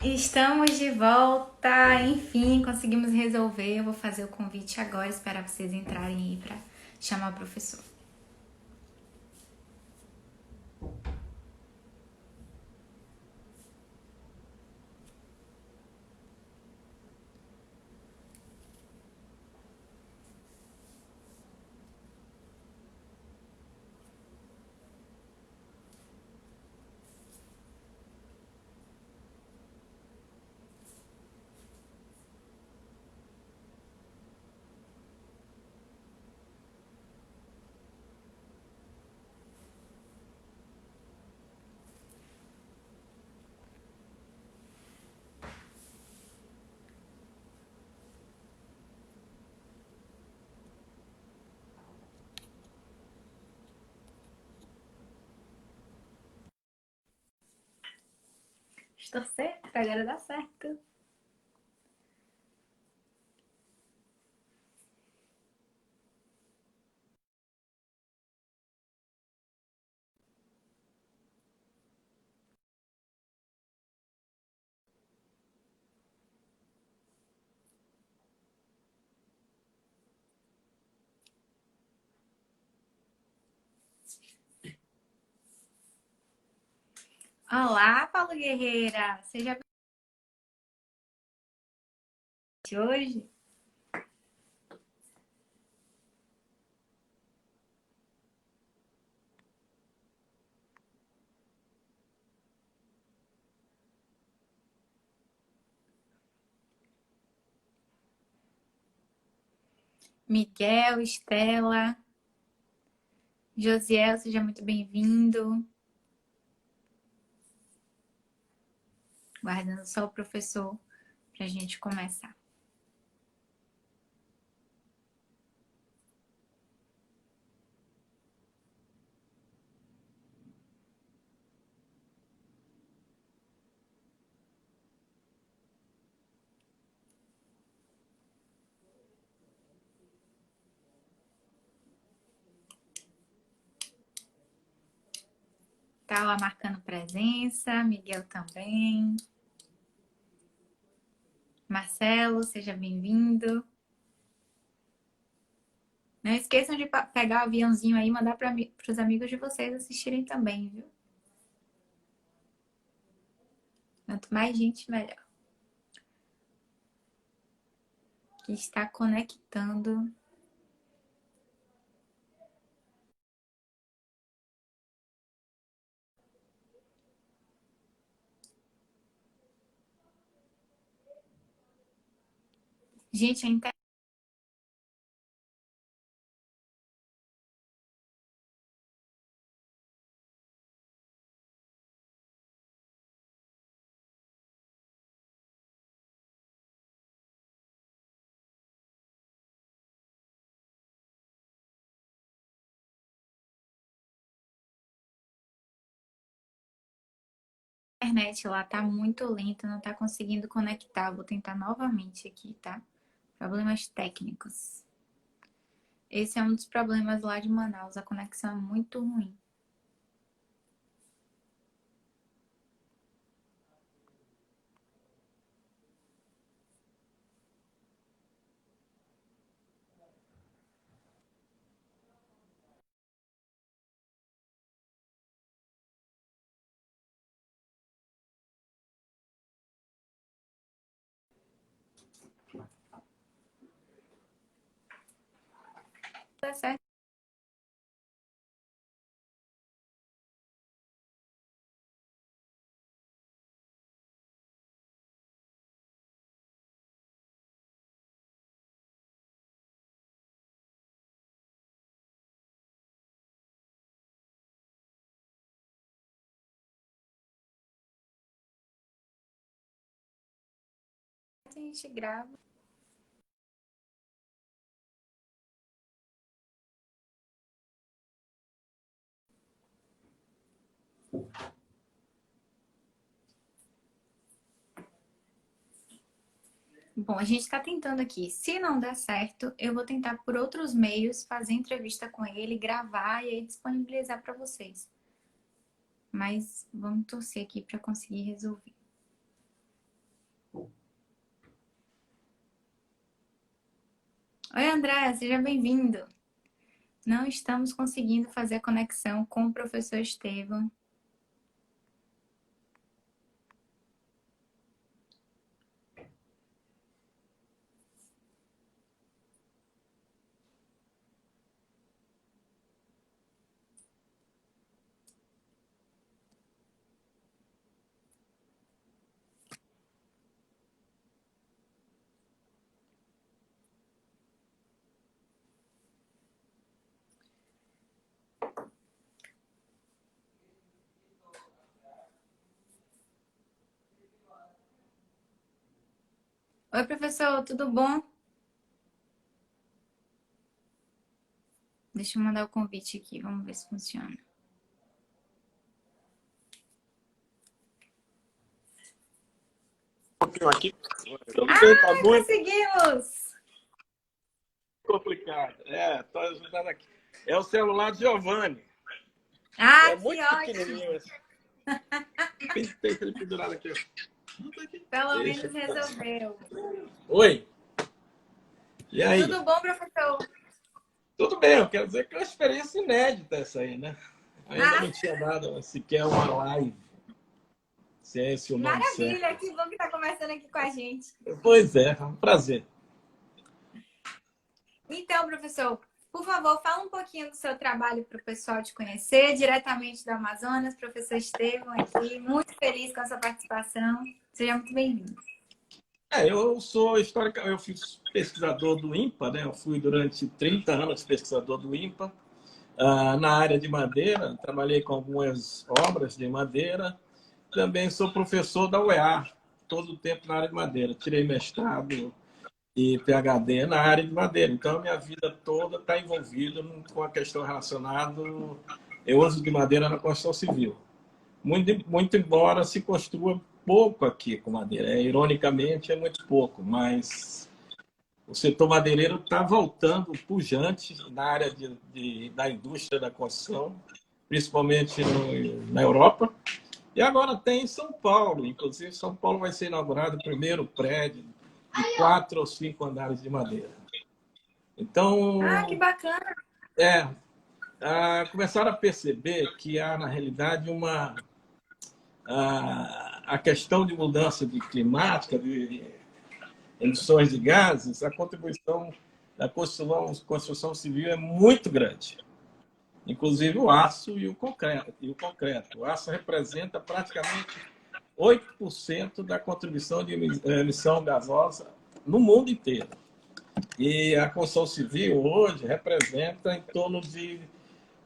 Estamos de volta, enfim, conseguimos resolver. Eu vou fazer o convite agora, esperar vocês entrarem aí para chamar o professor. Estou certo, agora dá certo. Olá, Paulo Guerreira, seja bem hoje. Miguel, Estela, Josiel, seja muito bem-vindo. Guardando só o professor para a gente começar. Tá lá marcando presença, Miguel também. Marcelo, seja bem-vindo. Não esqueçam de pegar o aviãozinho aí e mandar para os amigos de vocês assistirem também, viu? Quanto mais gente, melhor. Que está conectando. Gente, a internet lá tá muito lenta, não tá conseguindo conectar. Vou tentar novamente aqui, tá? Problemas técnicos. Esse é um dos problemas lá de Manaus, a conexão é muito ruim. Tá certo? A gente grava. Bom, a gente está tentando aqui. Se não der certo, eu vou tentar por outros meios fazer entrevista com ele, gravar e aí disponibilizar para vocês. Mas vamos torcer aqui para conseguir resolver. Oi, André, seja bem-vindo. Não estamos conseguindo fazer a conexão com o professor Estevam. Oi, professor, tudo bom? Deixa eu mandar o convite aqui, vamos ver se funciona. Um pouquinho aqui. Tudo bem, tá muito Conseguimos! complicado. Tô ajudando aqui. É o celular de Giovanni. Ah, É que muito ótimo! pequenininho esse. Tem ele pendurado aqui. Pelo Deixa menos eu ficar. resolveu. Oi, e aí? Tudo bom, professor? Tudo bem, eu quero dizer que é uma experiência inédita essa aí, né? Ainda Ah, não tinha dado sequer uma live, se é esse o nome maravilha! certo. Que bom que está conversando aqui com a gente. Pois é um prazer. Então, professor, por favor, fala um pouquinho do seu trabalho para o pessoal te conhecer, diretamente do Amazonas, professor Estevam aqui, muito feliz com a sua participação. Seja muito bem-vindo. Eu sou histórico, eu fui pesquisador do INPA, né? Eu fui durante 30 anos pesquisador do INPA. Na área de madeira, trabalhei com algumas obras de madeira. Também sou professor da UEA, todo o tempo na área de madeira. Tirei mestrado e PhD na área de madeira. Então, a minha vida toda está envolvida com a questão relacionada ao uso de madeira na construção civil. Muito embora se construa pouco aqui com madeira. Ironicamente, é muito pouco, mas o setor madeireiro está voltando pujante na área da indústria da construção, principalmente na Europa. E agora tem em São Paulo. Inclusive, São Paulo vai ser inaugurado o primeiro prédio de 4 ou 5 andares de madeira. Ah, que Então, bacana! é, começaram a perceber que há, na realidade, a questão de mudança de climática, de emissões de gases, a contribuição da construção civil é muito grande. Inclusive o aço e o concreto. O aço representa praticamente 8% da contribuição de emissão gasosa no mundo inteiro. E a construção civil hoje representa em torno de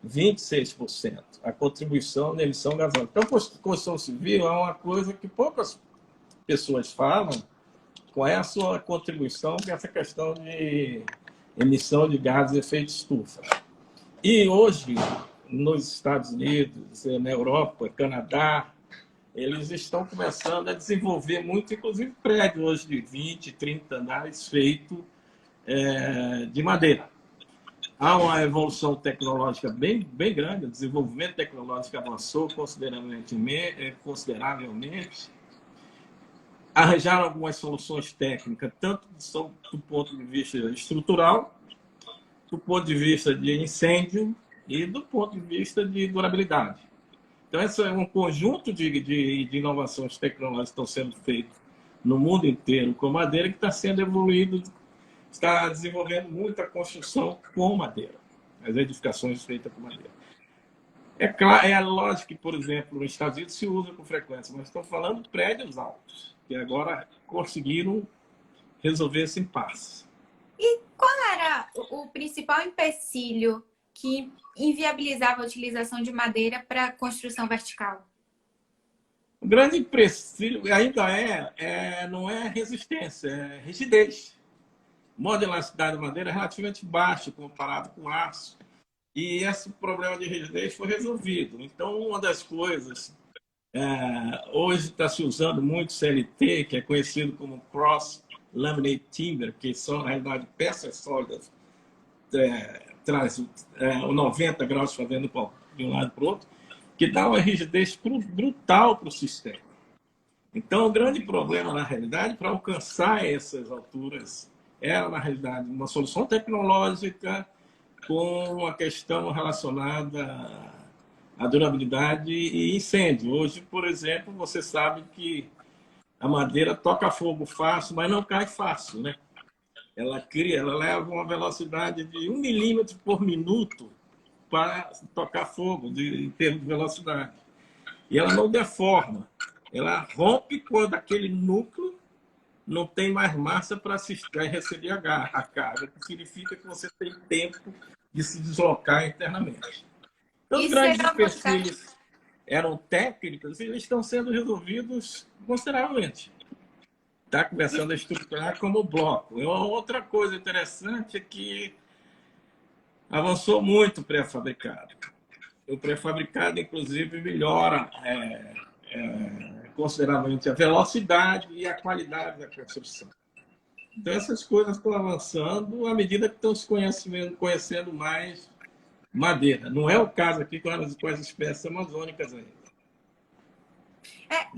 26% a contribuição na emissão gasosa. Então, a construção civil é uma coisa que poucas pessoas falam, qual é a sua contribuição para essa questão de emissão de gases de efeito estufa. E hoje, nos Estados Unidos, na Europa, Canadá, eles estão começando a desenvolver muito, inclusive prédios hoje de 20, 30 andares feitos de madeira. Há uma evolução tecnológica bem grande, o desenvolvimento tecnológico avançou consideravelmente. Arranjaram algumas soluções técnicas, tanto do ponto de vista estrutural, do ponto de vista de incêndio e do ponto de vista de durabilidade. Então, esse é um conjunto de inovações tecnológicas que estão sendo feitas no mundo inteiro com madeira, que está sendo evoluído, está desenvolvendo muita construção com madeira, as edificações feitas com madeira. É claro, é lógico que, por exemplo, nos Estados Unidos se usa com frequência, mas estão falando de prédios altos, que agora conseguiram resolver esse impasse. E qual era o principal empecilho que inviabilizava a utilização de madeira para construção vertical? O grande empecilho ainda não é resistência, é rigidez. A modularidade da madeira é relativamente baixa comparado com aço. E esse problema de rigidez foi resolvido. Então, uma das coisas, hoje está se usando muito CLT, que é conhecido como Cross Laminate Timber, que são, na realidade, peças sólidas, traz 90 graus fazendo de um lado para o outro, que dá uma rigidez brutal para o sistema. Então, o grande problema, na realidade, para alcançar essas alturas, era, na realidade, uma solução tecnológica com uma questão relacionada à durabilidade e incêndio. Hoje, por exemplo, você sabe que a madeira toca fogo fácil, mas não cai fácil, né? Ela leva uma velocidade de 1 milímetro por minuto para tocar fogo, em termos de velocidade. E ela não deforma. Ela rompe quando aquele núcleo não tem mais massa para receber a carga, que significa que você tem tempo de se deslocar internamente. Então, os Isso é grandes uma vantagem. empecilhos eram técnicos e eles estão sendo resolvidos consideravelmente. Está começando a estruturar como bloco. E outra coisa interessante é que avançou muito o pré-fabricado. O pré-fabricado, inclusive, melhora consideravelmente a velocidade e a qualidade da construção. Então, essas coisas estão avançando à medida que estão se conhecendo mais madeira. Não é o caso aqui com as espécies amazônicas ainda.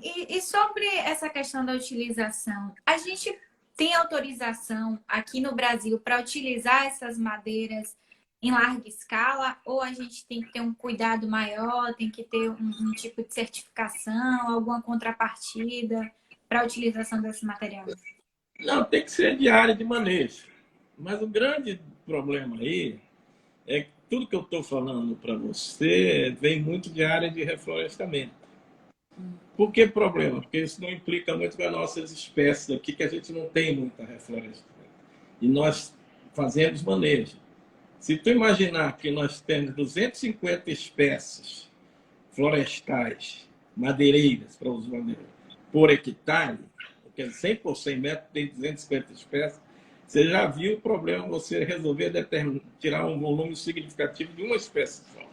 E sobre essa questão da utilização, a gente tem autorização aqui no Brasil para utilizar essas madeiras em larga escala, ou a gente tem que ter um cuidado maior, tem que ter um tipo de certificação, alguma contrapartida para a utilização desse material? Não, tem que ser de área de manejo. Mas o grande problema aí é que tudo que eu estou falando para você vem muito de área de reflorestamento. Por que problema? Porque isso não implica muito com as nossas espécies aqui, que a gente não tem muita reflorestamento. E nós fazemos manejo. Se tu imaginar que nós temos 250 espécies florestais, madeireiras, para uso madeira, por hectare, porque 100 por 100 metros tem 250 espécies, você já viu o problema você resolver tirar um volume significativo de uma espécie só.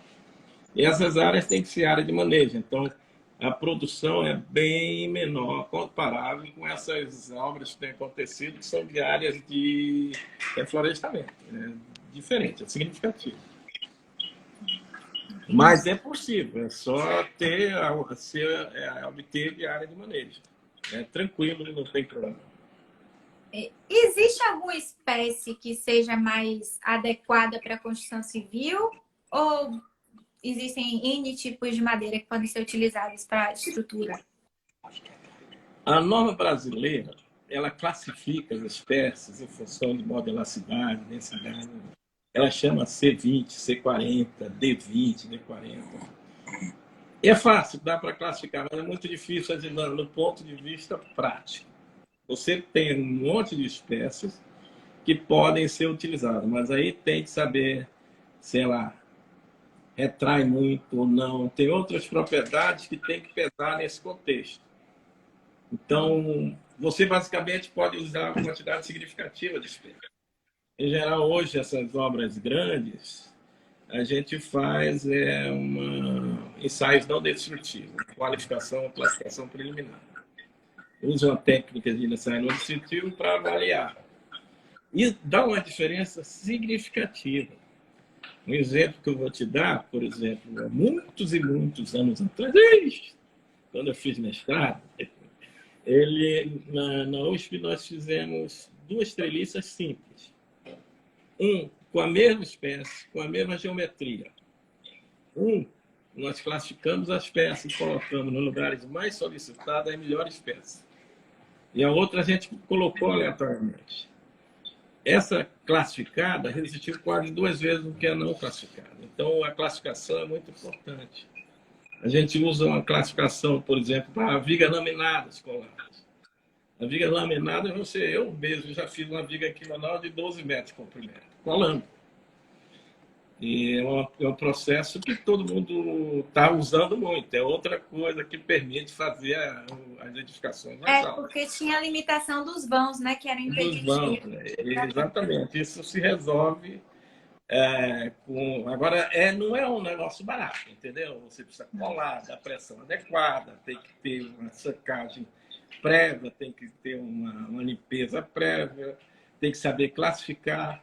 E essas áreas têm que ser área de manejo. Então, a produção é bem menor, comparável com essas obras que têm acontecido, que são de áreas de reflorestamento. É diferente, é significativo. Mas é possível, é só obter de área de manejo. É tranquilo, não tem problema. Existe alguma espécie que seja mais adequada para a construção civil? Ou existem N tipos de madeira que podem ser utilizados para a estrutura? A norma brasileira, ela classifica as espécies em função de modelacidade, densidade. Ela chama C20, C40, D20, D40. E é fácil, dá para classificar, mas é muito difícil no ponto de vista prático. Você tem um monte de espécies que podem ser utilizadas, mas aí tem que saber, sei lá, retrai muito ou não. Tem outras propriedades que tem que pesar nesse contexto. Então, você basicamente pode usar uma quantidade significativa de espécies. Em geral, hoje, essas obras grandes, a gente faz ensaios não destrutivos, qualificação, classificação preliminar. Usa uma técnica de ensaio não destrutivo para avaliar. E dá uma diferença significativa. Um exemplo que eu vou te dar, por exemplo, há muitos e muitos anos atrás, quando eu fiz mestrado, na USP nós fizemos 2 treliças simples. Com a mesma espécie, com a mesma geometria. Nós classificamos as peças e colocamos nos lugares mais solicitados a melhor espécie. E a outra a gente colocou aleatoriamente. Essa classificada resistiu quase 2 vezes do que a não classificada. Então, a classificação é muito importante. A gente usa uma classificação, por exemplo, para vigas laminadas coladas. A viga laminada, eu mesmo já fiz uma viga aqui manual de 12 metros de comprimento, colando. E é um processo que todo mundo está usando muito. É outra coisa que permite fazer as edificações mais altas. Porque tinha a limitação dos vãos, né? Que eram impeditivos. Né? Exatamente. Isso se resolve Agora, não é um negócio barato, entendeu? Você precisa colar, dar pressão adequada, tem que ter uma secagem prévia, tem que ter uma limpeza prévia, tem que saber classificar.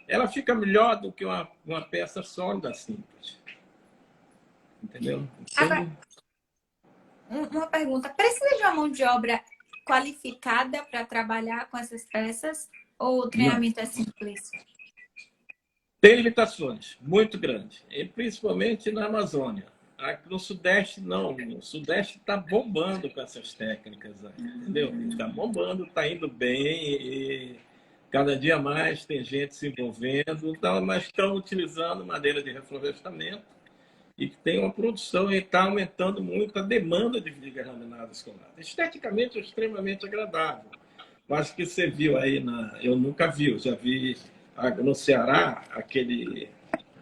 Ela fica melhor do que uma peça sólida simples. Entendeu? Agora, uma pergunta. Precisa de uma mão de obra qualificada para trabalhar com essas peças? Ou o Não. treinamento é simples? Tem limitações muito grandes, e principalmente na Amazônia. Aqui no Sudeste, não. O Sudeste está bombando com essas técnicas, aí, entendeu? Está bombando, está indo bem, e cada dia mais tem gente se envolvendo, então, mas estão utilizando madeira de reflorestamento e que tem uma produção e está aumentando muito a demanda de vigas laminadas escolares. Esteticamente é extremamente agradável. Mas que você viu aí, eu nunca vi, eu já vi no Ceará, aquele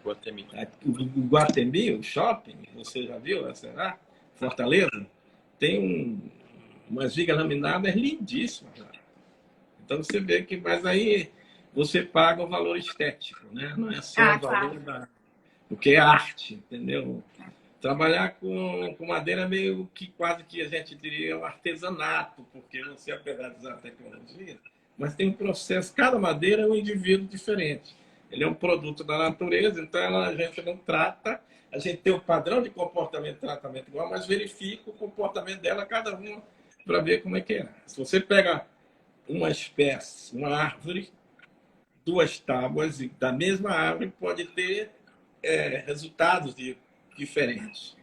Guatemi. o Guatemi, o shopping, você já viu, Ceará? Fortaleza? Tem umas vigas laminadas lindíssimas. Cara. Então você vê que, mas aí você paga o valor estético, né? Não é só o Ah, valor claro. porque é arte, entendeu? Trabalhar com madeira é meio que quase que a gente diria um artesanato, porque você, apesar de usar a tecnologia, mas tem um processo, cada madeira é um indivíduo diferente. Ele é um produto da natureza, então a gente não trata, a gente tem o padrão de comportamento e tratamento igual, mas verifica o comportamento dela, cada uma, para ver como é que é. Se você pega uma espécie, uma árvore, duas tábuas da mesma árvore pode ter resultados diferentes.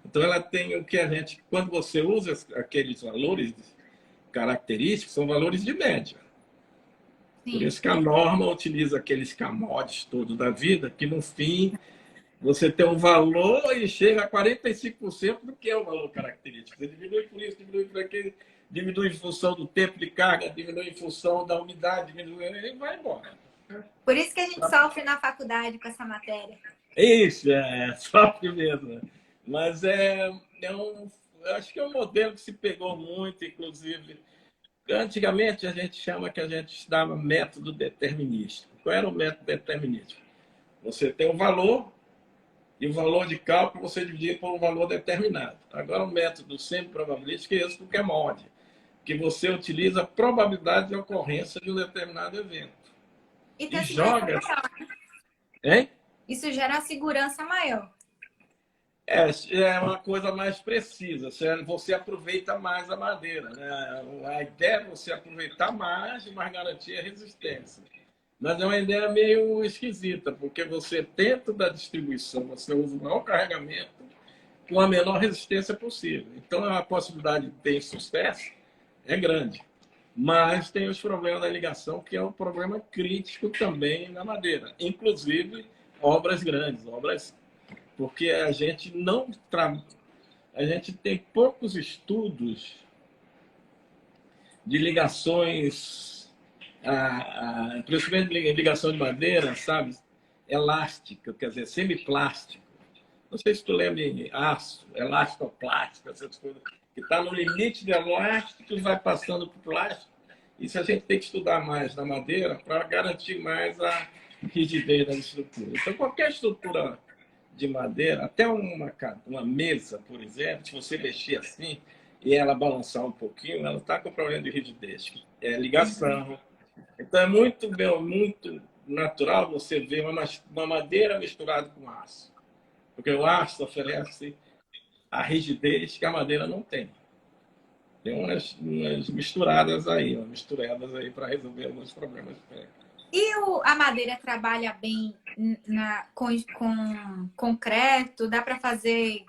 Então, ela tem o que a gente, quando você usa aqueles valores característicos, são valores de média. Por Sim. isso que a norma utiliza aqueles camotes todos da vida, que no fim você tem um valor e chega a 45% do que é o valor característico. Você diminui por isso, diminui por aquilo, diminui em função do tempo de carga, diminui em função da umidade, diminui e vai embora. Por isso que a gente sofre na faculdade com essa matéria. Isso, sofre mesmo. Mas eu acho que é um modelo que se pegou muito, inclusive. Antigamente a gente chama que a gente estudava método determinístico. Qual era o método determinístico? Você tem um valor e o valor de cálculo você dividir por um valor determinado. Agora o método semi-probabilístico é esse porque é molde, que você utiliza a probabilidade de ocorrência de um determinado evento. E E tem segurança joga, maior. hein? Isso gera uma segurança maior. É uma coisa mais precisa. Você aproveita mais a madeira. Né? A ideia é você aproveitar mais e mais garantir a resistência. Mas é uma ideia meio esquisita, porque você, dentro da distribuição, você usa o maior carregamento com a menor resistência possível. Então, a possibilidade de ter sucesso é grande. Mas tem os problemas da ligação, que é um problema crítico também na madeira. Inclusive, obras grandes, obras porque a gente não a gente tem poucos estudos de ligações, principalmente ligação de madeira, sabe, elástica, quer dizer, semiplástico. Não sei se tu lembra em aço, elastoplástico, essas coisas, que está no limite de elástico e vai passando para o plástico. Isso a gente tem que estudar mais na madeira para garantir mais a rigidez da estrutura. Então, qualquer estrutura de madeira, até uma mesa, por exemplo, se você mexer assim e ela balançar um pouquinho, ela está com problema de rigidez, que é ligação. Então é muito natural você ver uma madeira misturada com aço, porque o aço oferece a rigidez que a madeira não tem. Tem umas misturadas aí para resolver alguns problemas. E a madeira trabalha bem com concreto? Dá para fazer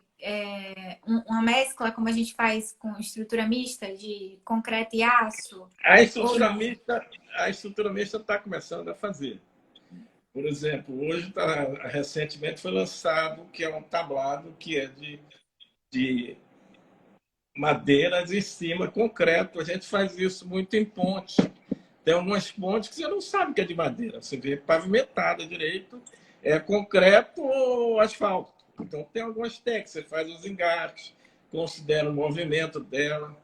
uma mescla, como a gente faz com estrutura mista, de concreto e aço? A estrutura mista está começando a fazer. Por exemplo, hoje recentemente foi lançado que é um tablado que é de madeiras em cima, concreto. A gente faz isso muito em pontes. Tem algumas pontes que você não sabe que é de madeira. Você vê pavimentada direito, é concreto ou asfalto. Então tem algumas técnicas, você faz os engates, considera o movimento dela,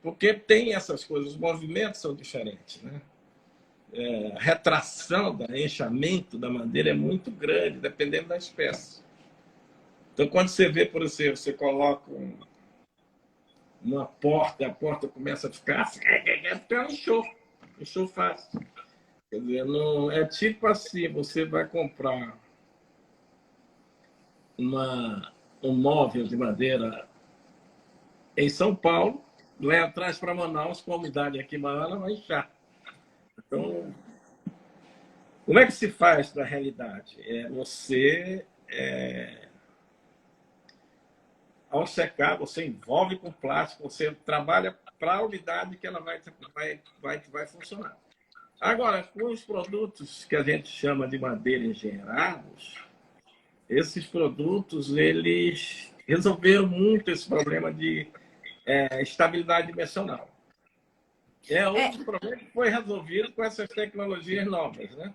porque tem essas coisas, os movimentos são diferentes, né? A retração, o enchamento da madeira é muito grande, dependendo da espécie. Então, quando você vê, por exemplo, você coloca uma porta, a porta começa a ficar assim, porque é um show fácil. Quer dizer, não, é tipo assim, você vai comprar um móvel de madeira em São Paulo, vai atrás para Manaus, com a umidade aqui maior, ela vai inchar. Então, como é que se faz na realidade? Ao secar, você envolve com plástico, você trabalha para a umidade que ela vai funcionar. Agora, com os produtos que a gente chama de madeira engenheirados, esses produtos, eles resolveram muito esse problema de estabilidade dimensional. É outro problema que foi resolvido com essas tecnologias novas, né?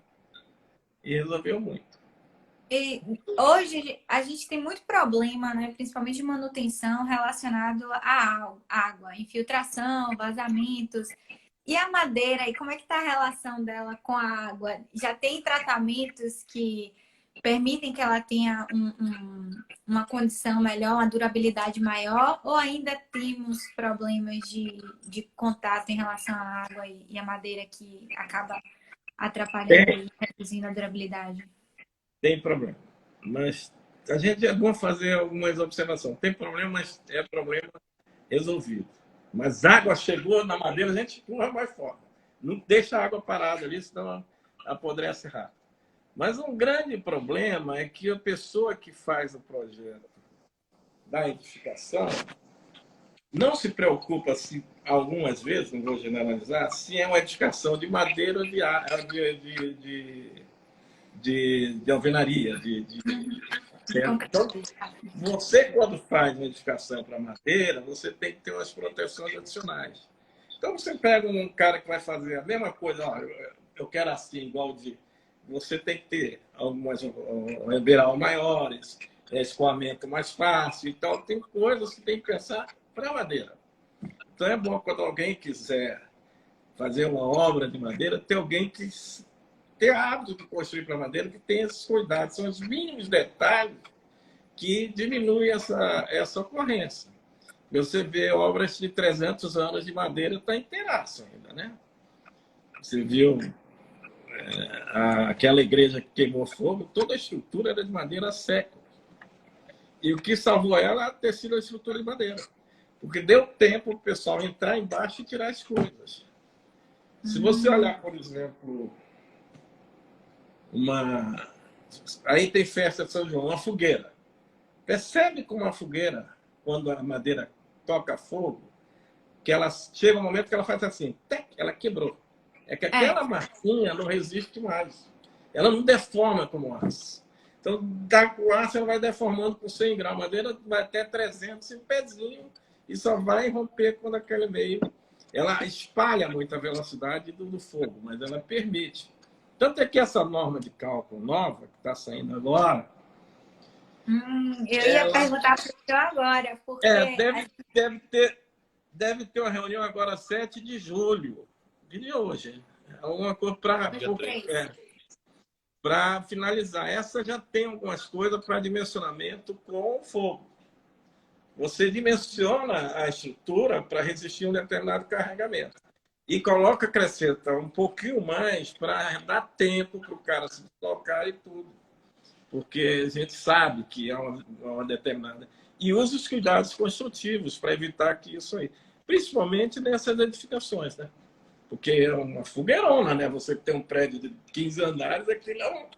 E resolveu muito. E hoje a gente tem muito problema, né? Principalmente de manutenção relacionado à água, infiltração, vazamentos. E a madeira, e como é que está a relação dela com a água? Já tem tratamentos que permitem que ela tenha uma condição melhor, uma durabilidade maior, ou ainda temos problemas de contato em relação à água e à madeira que acaba atrapalhando Tem, e reduzindo a durabilidade? tem problema. Mas a gente é bom fazer algumas observações. Tem problema, mas é problema resolvido. Mas água chegou na madeira, a gente empurra mais forte. Não deixa a água parada ali, senão apodrece rápido. Mas um grande problema é que a pessoa que faz o projeto da edificação não se preocupa, se, algumas vezes, não vou generalizar, se é uma edificação de madeira ou de alvenaria. Então, você, quando faz uma edificação para madeira, você tem que ter umas proteções adicionais. Então, você pega um cara que vai fazer a mesma coisa, ó, eu quero assim, igual de... Você tem que ter algumas beiral maiores, escoamento mais fácil. Então, tem coisas que tem que pensar para madeira. Então, é bom quando alguém quiser fazer uma obra de madeira, ter alguém que tem hábito de construir para madeira, que tem esses cuidados. São os mínimos detalhes que diminuem essa ocorrência. Você vê obras de 300 anos de madeira, está inteiraço ainda, né? Você viu aquela igreja que queimou fogo, toda a estrutura era de madeira seca. E o que salvou ela é ter sido a estrutura de madeira. Porque deu tempo para o pessoal entrar embaixo e tirar as coisas. Se você olhar, por exemplo, aí tem festa de São João, uma fogueira. Percebe como a fogueira, quando a madeira toca fogo, que ela chega um momento que ela faz assim, tec, ela quebrou. É que aquela massinha não resiste mais. Ela não deforma como aço. Então, o aço ela vai deformando por 100 graus. A madeira vai até 300 e um pezinho e só vai romper quando aquele meio... Ela espalha muito a velocidade do fogo, mas ela permite. Tanto é que essa norma de cálculo nova, que está saindo agora... Eu ia perguntar para o senhor agora, porque... Deve ter uma reunião agora 7 de julho, de hoje. Alguma coisa para finalizar. Essa já tem algumas coisas para dimensionamento com fogo. Você dimensiona a estrutura para resistir a um determinado carregamento. E coloca, acrescenta um pouquinho mais para dar tempo para o cara se deslocar e tudo. Porque a gente sabe que é uma determinada... E usa os cuidados construtivos para evitar que isso aí... Principalmente nessas edificações, né? Porque é uma fogueirona, né? Você que tem um prédio de 15 andares, aquilo é um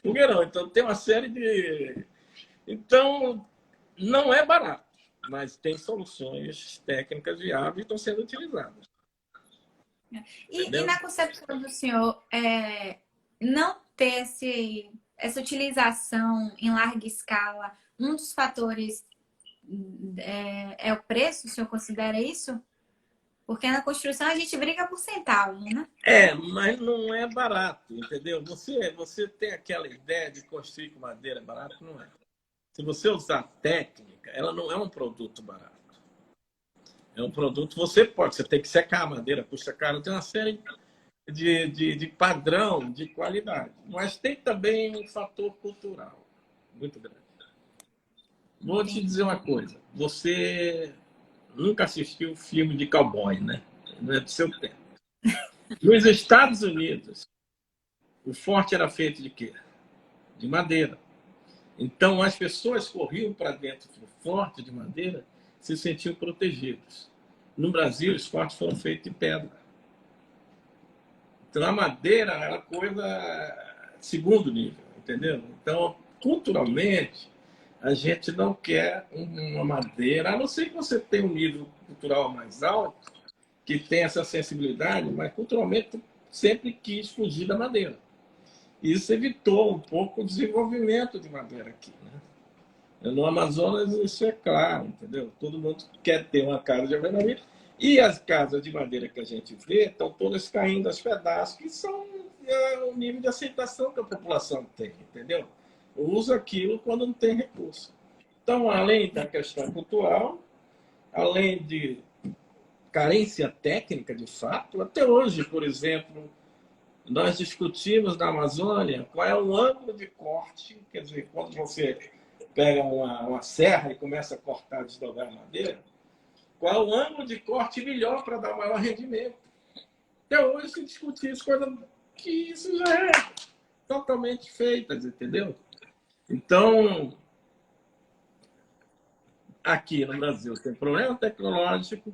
fogueirão. Então, tem uma série de... Então, não é barato, mas tem soluções técnicas viáveis e estão sendo utilizadas. E na concepção do senhor, não ter essa utilização em larga escala, um dos fatores é o preço? O senhor considera isso? Porque na construção a gente briga por centavo, né? Mas não é barato, entendeu? Você tem aquela ideia de construir com madeira barato, não é. Se você usar técnica, ela não é um produto barato. É um produto, você tem que secar a madeira, custa caro, tem uma série de padrão, de qualidade. Mas tem também um fator cultural muito grande. Vou te dizer uma coisa, você nunca assistiu filme de cowboy, né? Não é do seu tempo. Nos Estados Unidos, o forte era feito de quê? De madeira. Então, as pessoas corriam para dentro do forte de madeira, se sentiam protegidos. No Brasil, os fortes foram feitos de pedra. Então, a madeira é uma coisa segundo nível, entendeu? Então, culturalmente, a gente não quer uma madeira, a não ser que você tenha um nível cultural mais alto, que tem essa sensibilidade, mas culturalmente sempre quis fugir da madeira. Isso evitou um pouco o desenvolvimento de madeira aqui, né? No Amazonas isso é claro, entendeu? Todo mundo quer ter uma casa de alvenaria e as casas de madeira que a gente vê estão todas caindo aos pedaços, que são o nível de aceitação que a população tem, entendeu? Usa aquilo quando não tem recurso. Então, além da questão cultural, além de carência técnica, de fato, até hoje, por exemplo, nós discutimos na Amazônia qual é o ângulo de corte, quer dizer, quando você pega uma serra e começa a cortar, desdobrar a madeira, qual é o ângulo de corte melhor para dar maior rendimento. Até hoje se discute isso, coisa que isso já é totalmente feita, entendeu? Então, aqui no Brasil tem problema tecnológico,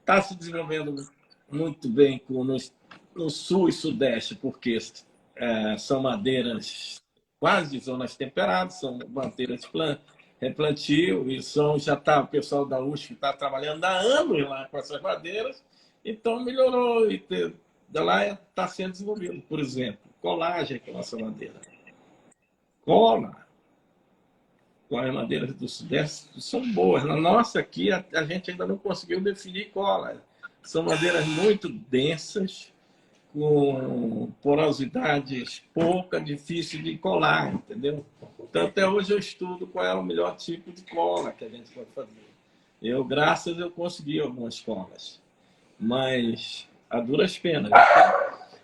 está se desenvolvendo muito bem no sul e sudeste, porque são madeiras quase de zonas temperadas, são madeiras de replantio, e o pessoal da USP está trabalhando há anos lá com essas madeiras, então melhorou, e lá está sendo desenvolvido, por exemplo, colagem com a nossa madeira. Cola, com as madeiras do Sudeste, são boas. Na nossa aqui, a gente ainda não conseguiu definir cola. São madeiras muito densas, com porosidades pouca, difícil de colar, entendeu? Então, até hoje eu estudo qual é o melhor tipo de cola que a gente pode fazer. Eu consegui algumas colas, mas a duras penas.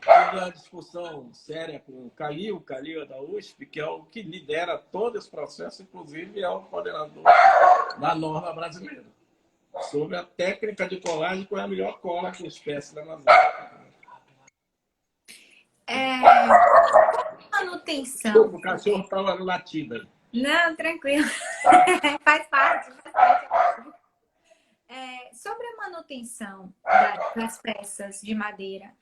Tive uma discussão séria com o Calil é da USP, que é o que lidera todo esse processo, inclusive é o coordenador da norma brasileira, sobre a técnica de colagem, qual é a melhor cola com espécie da Amazônia. Manutenção. O cachorro estava latindo aí. Não, tranquilo. Faz parte. Sobre a manutenção das peças de madeira,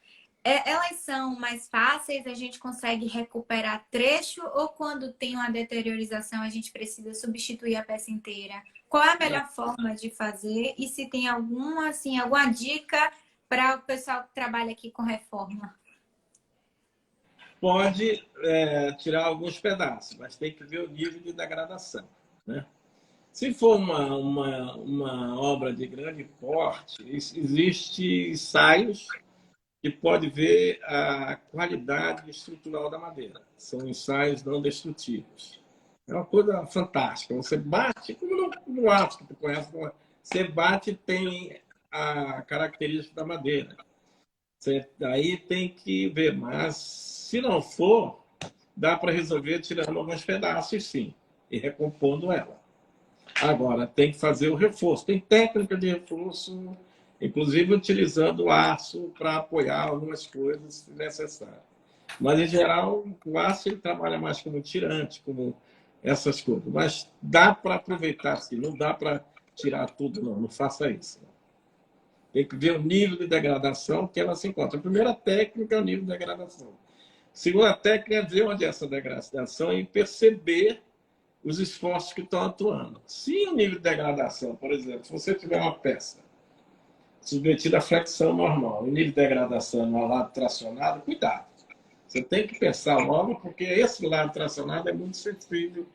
elas são mais fáceis? A gente consegue recuperar trecho, ou quando tem uma deteriorização a gente precisa substituir a peça inteira? Qual é a melhor forma de fazer? E se tem alguma dica para o pessoal que trabalha aqui com reforma? Pode tirar alguns pedaços, mas tem que ver o nível de degradação, né? Se for uma obra de grande porte, existem ensaios que pode ver a qualidade estrutural da madeira. São ensaios não destrutivos. É uma coisa fantástica. Você bate, como no aço que tu conhece, você bate e tem a característica da madeira. Aí tem que ver, mas se não for, dá para resolver tirando alguns pedaços, sim, e recompondo ela. Agora, tem que fazer o reforço. Tem técnica de reforço, inclusive utilizando aço para apoiar algumas coisas se necessário. Mas, em geral, o aço ele trabalha mais como tirante, como essas coisas. Mas dá para aproveitar, sim. Não dá para tirar tudo, não. Não faça isso. Tem que ver o nível de degradação que ela se encontra. A primeira técnica é o nível de degradação. A segunda técnica é ver onde é essa degradação e perceber os esforços que estão atuando. Se o nível de degradação, por exemplo, se você tiver uma peça submetida à flexão normal, o nível de degradação no lado tracionado, cuidado. Você tem que pensar logo, porque esse lado tracionado é muito sensível.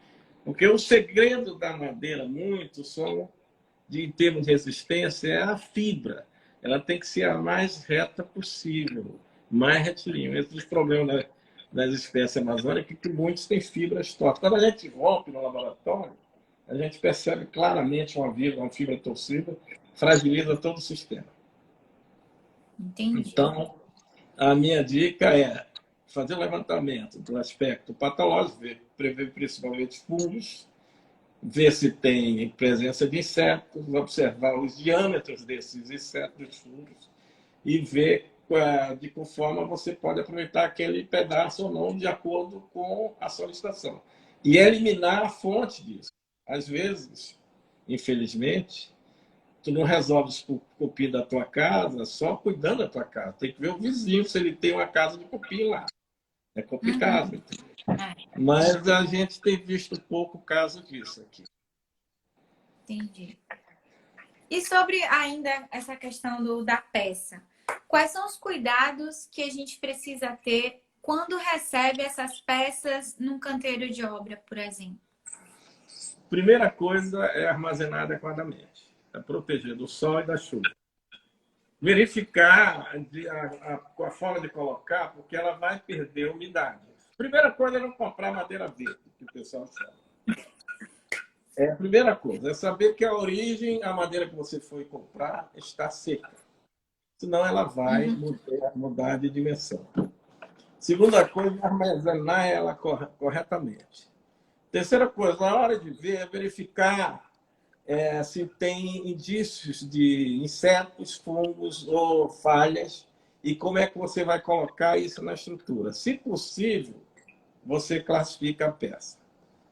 Porque o segredo da madeira, em termos de resistência, é a fibra. Ela tem que ser a mais reta possível, mais retilínea. Esse é o problema das espécies amazônicas, que muitos têm fibras tortas. Quando a gente rompe no laboratório, a gente percebe claramente uma fibra torcida, fragiliza todo o sistema. Entendi. Então, a minha dica é fazer o levantamento do aspecto patológico, prever principalmente fungos, ver se tem presença de insetos, observar os diâmetros desses insetos fungos e ver de que forma você pode aproveitar aquele pedaço ou não de acordo com a solicitação. E eliminar a fonte disso. Às vezes, infelizmente, Tu não resolve os cupim da tua casa só cuidando da tua casa. Tem que ver o vizinho se ele tem uma casa de cupim lá. É Uhum. complicado. É, Mas a gente tem visto pouco caso disso aqui. entendi. E sobre ainda essa questão da peça, quais são os cuidados que a gente precisa ter quando recebe essas peças num canteiro de obra, por exemplo? Primeira coisa é armazenar adequadamente. É proteger do sol e da chuva. Verificar a forma de colocar, porque ela vai perder umidade. Primeira coisa é não comprar madeira verde, que o pessoal chama. A primeira coisa é saber que a origem, a madeira que você foi comprar, está seca. Senão ela vai Uhum. mudar de dimensão. Segunda coisa é armazenar ela corretamente. Terceira coisa, na hora de ver, é verificar se tem indícios de insetos, fungos ou falhas e como é que você vai colocar isso na estrutura. Se possível, você classifica a peça.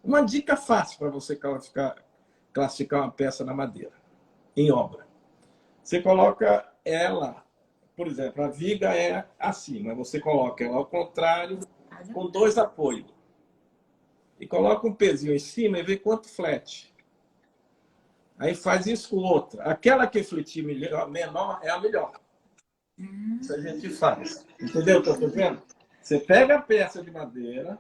Uma dica fácil para você classificar uma peça na madeira, em obra. Você coloca ela, por exemplo, a viga é acima, você coloca ela ao contrário, com 2 apoios. E coloca um pezinho em cima e vê quanto flete. Aí faz isso com outra. Aquela que fletir menor é a melhor. Isso a gente faz. Entendeu o que eu estou dizendo? Você pega a peça de madeira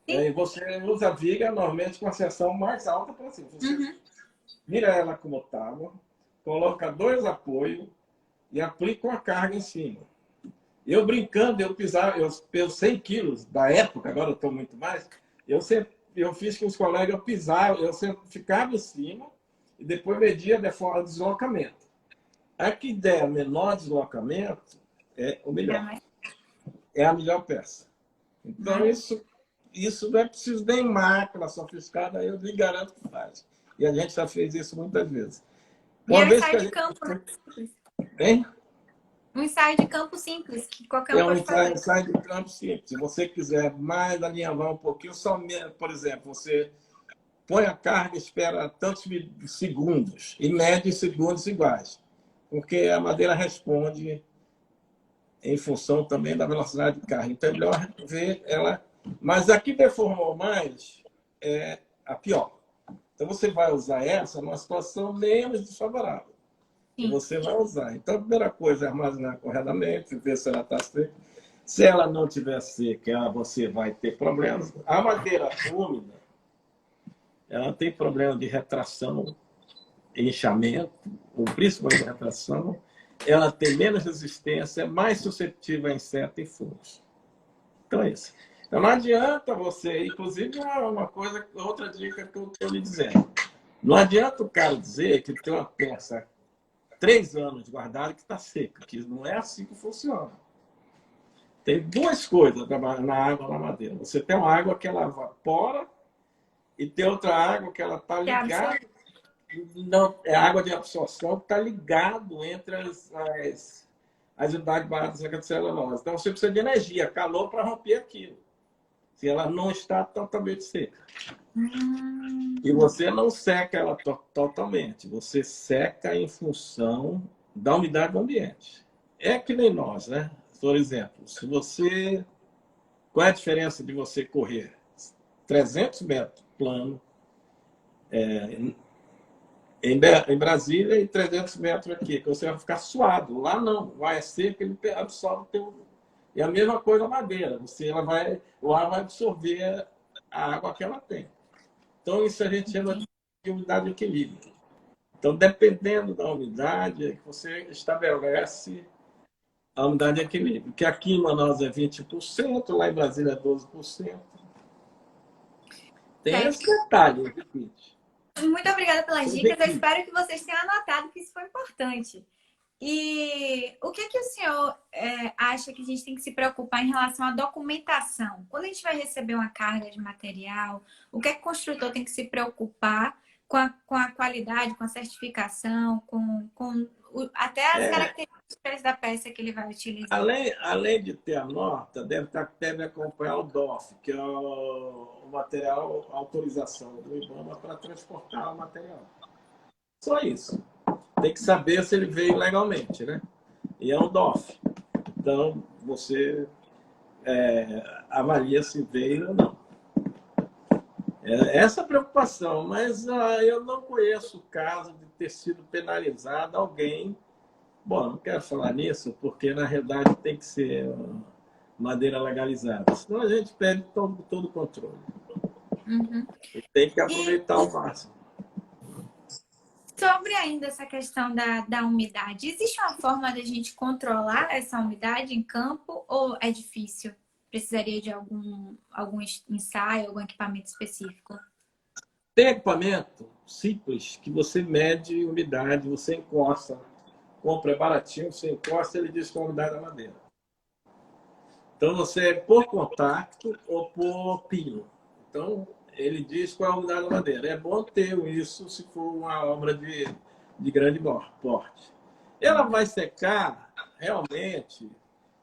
Sim. e você usa a viga normalmente com a seção mais alta para cima. Você Uhum. vira ela como tábua, coloca 2 apoios e aplica uma carga em cima. Eu brincando, eu pisava, eu peso 100 quilos da época, agora eu estou muito mais, eu fiz com os colegas, eu pisava, eu sempre ficava em cima e depois media de forma de deslocamento. A que der menor deslocamento é o melhor. É a melhor peça. Então, isso não é preciso nem máquina sofisticada, eu lhe garanto que faz. E a gente já fez isso muitas vezes. E Uma é um vez que ensaio a de gente... campo, né? Simples. Hein? Um ensaio de campo simples, que qualquer É um um pode fazer. ensaio de campo simples. Se você quiser mais alinhavar um pouquinho, só, por exemplo, você põe a carga e espera tantos segundos, e mede segundos iguais. Porque a madeira responde em função também da velocidade de carga. Então é melhor ver ela. Mas a que deformou mais é a pior. Então você vai usar essa numa situação menos desfavorável. E Sim. você vai usar. Então a primeira coisa é armazenar corretamente, ver se ela está seca. Se ela não tiver seca, você vai ter problemas. A madeira úmida, ela tem problema de retração, inchamento, ou principalmente retração. Ela tem menos resistência, é mais suscetível a insetos e fungos. Então é isso. Então não adianta você, inclusive uma coisa, outra dica que eu estou lhe dizendo. Não adianta o cara dizer que tem uma peça 3 anos guardada que está seca, que não é assim que funciona. Tem 2 coisas na água na madeira. Você tem uma água que ela evapora e tem outra água que ela está Que é ligada. absurdo. Não, é água de absorção que está ligado entre as unidades básicas de celulose. Então você precisa de energia, calor para romper aquilo. Se ela não está totalmente seca. E você não seca ela totalmente, você seca em função da umidade do ambiente. É que nem nós, né? Por exemplo, se você. Qual é a diferença de você correr 300 metros plano em Brasília e 300 metros aqui, que você vai ficar suado? Lá não, vai seco, ele absorve o teu. E a mesma coisa a madeira, o ar vai absorver a água que ela tem. Então, isso a gente chama de umidade de equilíbrio. Então, dependendo da umidade, você estabelece a umidade de equilíbrio, que aqui em Manaus é 20%, lá em Brasília é 12%. Tem esse Certo. detalhe, eu repito. Muito obrigada pelas Tem dicas. Eu equipe. espero que vocês tenham anotado que isso foi importante. E o que o senhor acha que a gente tem que se preocupar em relação à documentação? Quando a gente vai receber uma carga de material, o que o construtor tem que se preocupar com a qualidade, com a certificação, até as É, características da peça que ele vai utilizar? além de ter a nota, deve acompanhar o DOF, que é o material, a autorização do IBAMA para transportar o material. Só isso. tem que saber se ele veio legalmente, né? E é um DOF. Então, você avalia se veio ou não. Essa preocupação, mas eu não conheço o caso de ter sido penalizado alguém. Bom, não quero falar nisso, porque na realidade tem que ser madeira legalizada. Senão a gente perde todo o controle. Uhum. E tem que E aproveitar ao máximo. sobre ainda essa questão da umidade, existe uma forma de a gente controlar essa umidade em campo ou é difícil? Precisaria de algum ensaio, algum equipamento específico? Tem equipamento simples que você mede umidade, você encosta, compra, é baratinho, você encosta, ele diz qual a umidade da madeira. Então você é por contato ou por pino. Então ele diz qual é a umidade da madeira. É bom ter isso se for uma obra de grande porte. Ela vai secar realmente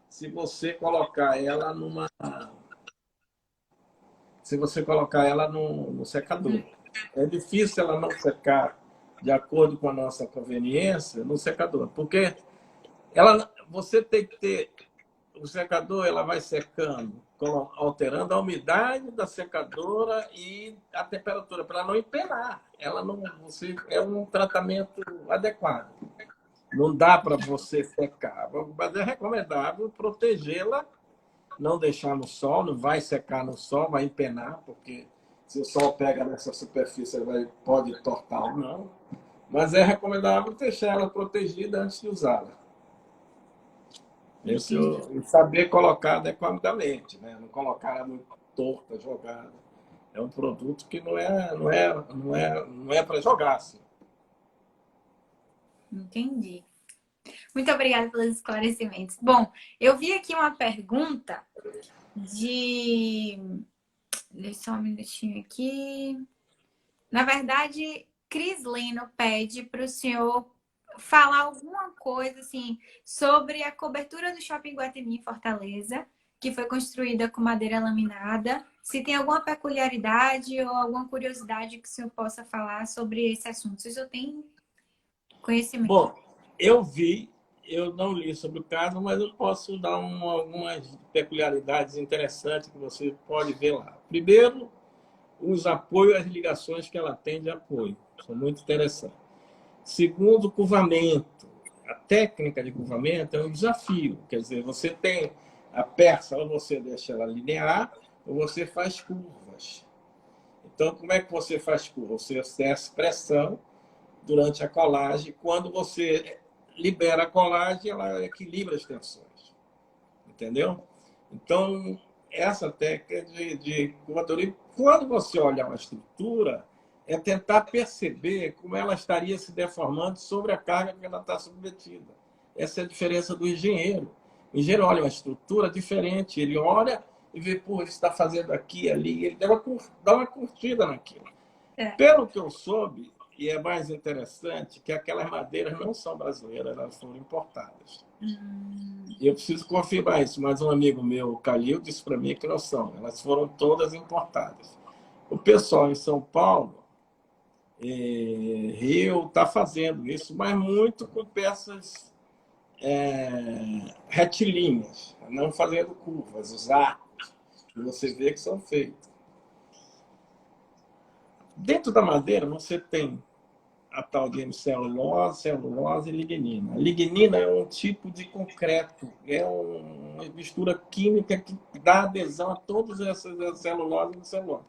se você colocar ela no secador. É difícil ela não secar de acordo com a nossa conveniência no secador, porque você tem que ter o secador, ela vai secando, alterando a umidade da secadora e a temperatura para não empenar. Ela não, você é um tratamento adequado. Não dá para você secar, mas é recomendável protegê-la, não deixar no sol, não vai secar no sol, vai empenar, porque se o sol pega nessa superfície, pode tortar ou não. Mas é recomendável deixar ela protegida antes de usá-la. Entendi. E saber colocar adequadamente, né? Não colocar ela muito torta, jogada. É um produto que não é para jogar assim. Entendi. Muito obrigada pelos esclarecimentos. Bom, eu vi aqui uma pergunta de. Deixa só um minutinho aqui. Na verdade, Cris Leno pede para o senhor falar alguma coisa assim sobre a cobertura do Shopping Guatemi em Fortaleza, que foi construída com madeira laminada. Se tem alguma peculiaridade ou alguma curiosidade que o senhor possa falar sobre esse assunto. Se o senhor tem conhecimento. Bom, eu não li sobre o caso, mas eu posso dar algumas peculiaridades interessantes que você pode ver lá. Primeiro, os apoios às ligações que ela tem de apoio. São muito interessantes. Segundo, o curvamento. A técnica de curvamento é um desafio. Quer dizer, você tem a peça, ou você deixa ela linear, ou você faz curvas. Então, como é que você faz curva? Você exerce pressão durante a colagem. Quando você libera a colagem, ela equilibra as tensões. Entendeu? Então, essa técnica de curvadoria, quando você olha uma estrutura, é tentar perceber como ela estaria se deformando sobre a carga que ela está submetida. Essa é a diferença do engenheiro. O engenheiro olha uma estrutura diferente, ele olha e vê, pô, ele está fazendo aqui, ali, ele dá uma curtida naquilo. Pelo que eu soube, e é mais interessante, que aquelas madeiras não são brasileiras, elas foram importadas. E eu preciso confirmar isso, mas um amigo meu, o Calil, disse para mim que não são, elas foram todas importadas. O pessoal em São Paulo, Rio, está fazendo isso, mas muito com peças retilíneas, não fazendo curvas, os arcos, que você vê que são feitos. Dentro da madeira, você tem a tal de celulose e lignina. A lignina é um tipo de concreto, é uma mistura química que dá adesão a todas essas celulose e celulose.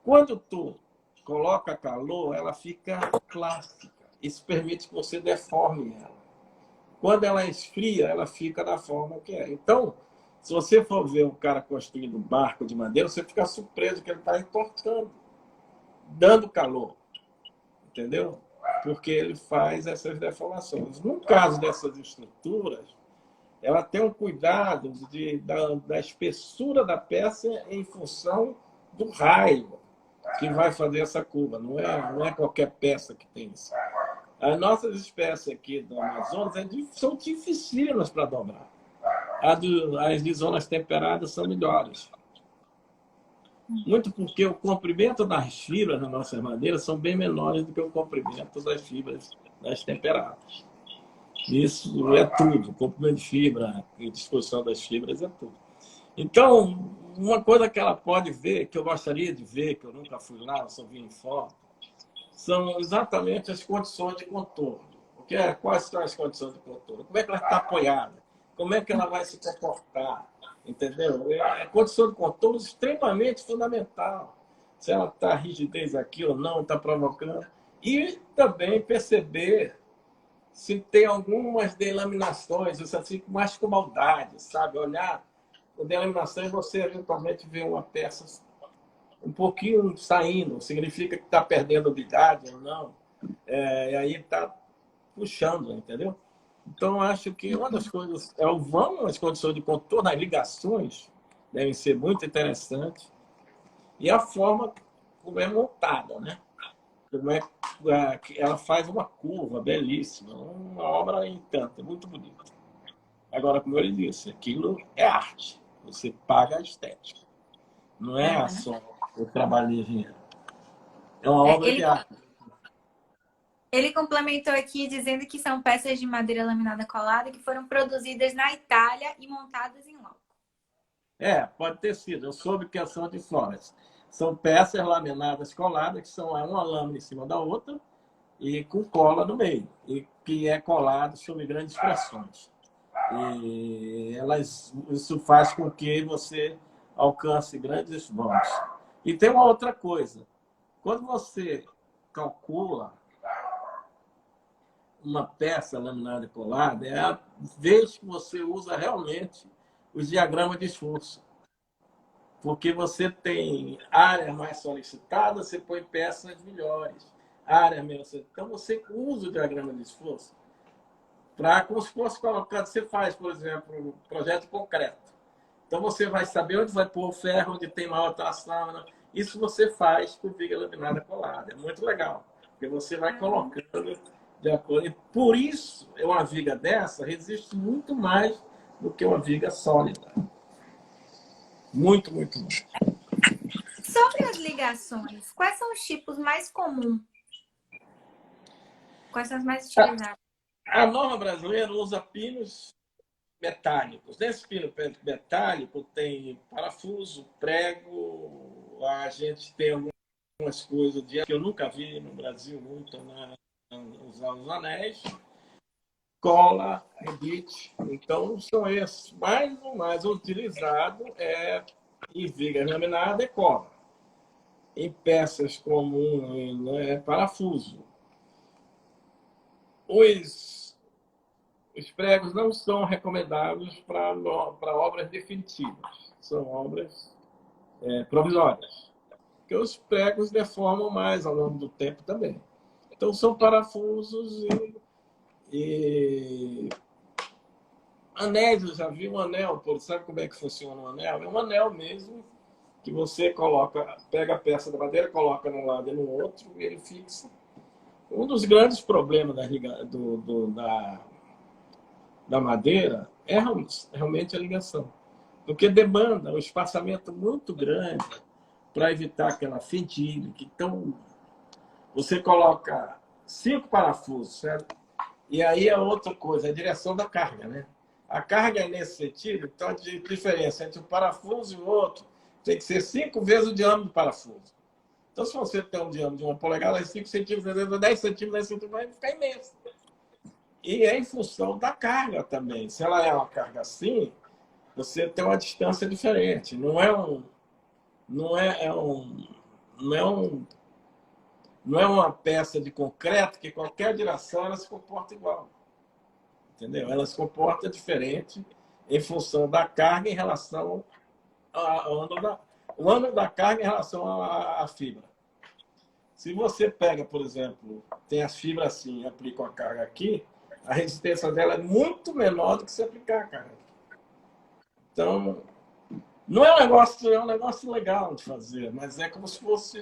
Quando tu coloca calor, ela fica plástica. Isso permite que você deforme ela. Quando ela esfria, ela fica da forma que é. Então, se você for ver um cara construindo um barco de madeira, você fica surpreso que ele está entortando, dando calor. Entendeu? Porque ele faz essas deformações. No caso dessas estruturas, ela tem um cuidado da espessura da peça em função do raio que vai fazer essa curva. Não é qualquer peça que tem isso. As nossas espécies aqui do Amazonas são dificílimas para dobrar. As de zonas temperadas são melhores. Muito porque o comprimento das fibras das nossas madeiras são bem menores do que o comprimento das fibras das temperadas. Isso é tudo, comprimento de fibra e disposição das fibras é tudo. Então, uma coisa que ela pode ver, que eu gostaria de ver, que eu nunca fui lá, eu só vi em foto, são exatamente as condições de contorno. Quais são as condições de contorno? Como é que ela está apoiada? Como é que ela vai se comportar? Entendeu? A condição de contorno é extremamente fundamental. Se ela está rigidez aqui ou não, está provocando. E também perceber se tem algumas delaminações, assim, mais com maldade, sabe? Olhar a delaminação e você eventualmente vê uma peça um pouquinho saindo, significa que está perdendo habilidade ou não. E aí está puxando, entendeu? Então, acho que uma das coisas é o vão, as condições de contorno, as ligações devem ser muito interessantes e a forma como é montada, né? Como é que ela faz uma curva belíssima, uma obra encanta, muito bonita. Agora, como ele disse, aquilo é arte. Você paga a estética. Não é Uhum. só o trabalho de engenheiro. É uma É, obra de arte. ele complementou aqui dizendo que são peças de madeira laminada colada que foram produzidas na Itália e montadas em loco. Pode ter sido. Eu soube que são de Flores. São peças laminadas coladas, que são uma lâmina em cima da outra e com cola no meio, e que é colado sob grandes pressões. E isso faz com que você alcance grandes vãos. E tem uma outra coisa. Quando você calcula uma peça laminada e colada, é a vez que você usa realmente os diagramas de esforço. Porque você tem áreas mais solicitadas, você põe peças melhores. Áreas menos. Então, você usa o diagrama de esforço para, como se fosse colocado, você faz, por exemplo, um projeto concreto. Então, você vai saber onde vai pôr o ferro, onde tem maior tração. Né? Isso você faz com viga laminada colada. É muito legal, porque você vai colocando de acordo. E por isso, uma viga dessa resiste muito mais do que uma viga sólida. Muito, muito mais. Sobre as ligações, quais são os tipos mais comuns? Quais são as mais utilizadas? A norma brasileira usa pinos metálicos. Nesse pino metálico tem parafuso, prego, a gente tem algumas coisas que eu nunca vi no Brasil muito, usar os anéis, cola, rebite. Então, são esses. Mas o mais utilizado é em viga laminada e cola. Em peças comuns, né, parafuso. Os pregos não são recomendáveis para obras definitivas, são obras provisórias, porque os pregos deformam mais ao longo do tempo também. Então, são parafusos e anéis. Eu já vi um anel, sabe como é que funciona um anel? É um anel mesmo que você pega a peça da madeira, coloca num lado e no outro e ele fixa. Um dos grandes problemas da madeira é realmente a ligação, porque demanda um espaçamento muito grande para evitar aquela fendilha. Então, você coloca 5 parafusos, certo? E aí é outra coisa, a direção da carga, né? A carga é nesse sentido, então a diferença entre um parafuso e o outro tem que ser 5 vezes o diâmetro do parafuso. Então, se você tem um diâmetro de 1 polegada, 5 centímetros, 10 centímetros, 10 centímetros, vai ficar imenso. E é em função da carga também. Se ela é uma carga assim, você tem uma distância diferente. Não é um, não é um, não é uma peça de concreto que qualquer direção ela se comporta igual, entendeu? Ela se comporta diferente em função da carga em relação o ângulo da carga em relação à fibra. Se você pega, por exemplo, tem as fibras assim, aplica a carga aqui, a resistência dela é muito menor do que se aplicar a carga. Então, não é um negócio legal de fazer, mas é como se fosse,